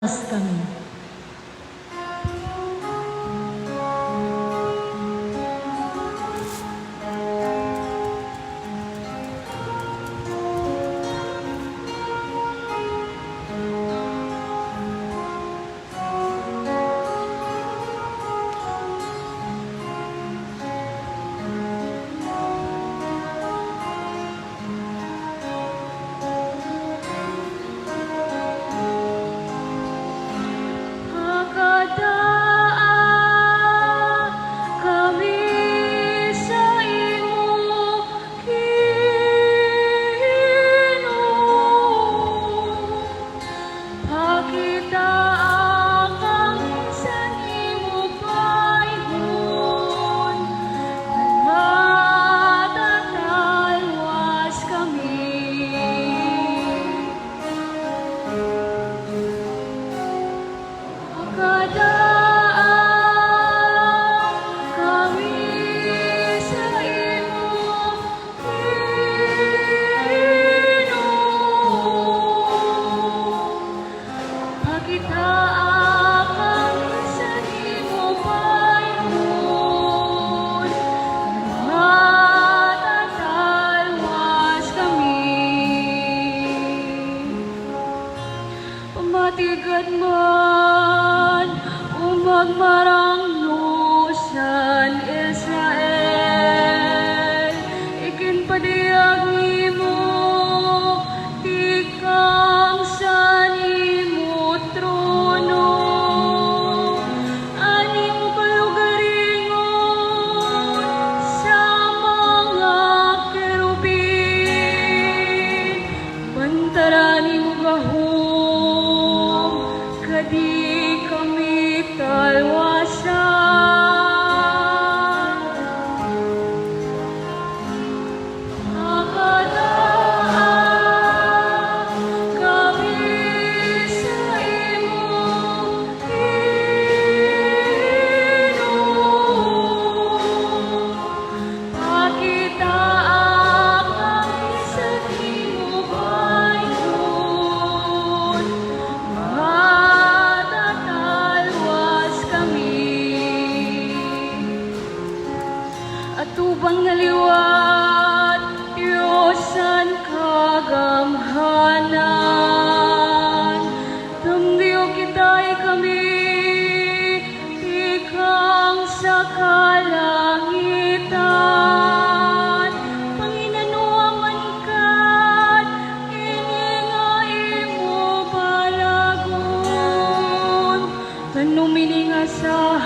kami. Matigat man umagmarang nusan Israel, ikinpadiyag nimo tikang sa nimo trono, ani mo kalugaringon sa mga kerubin, bantaran nimo gahom kadi kami talwasan. Akadaan kami sa imo, Ginoo. Pakitaan kami sa imo bayon, matatalwas kami. Atubang naliwat, Diyosan kagamhanan, tanggiyo kita'y kami, ikang sa kalangitan. Panginanuaman kat, ininga imo balagon, tanumini nga sa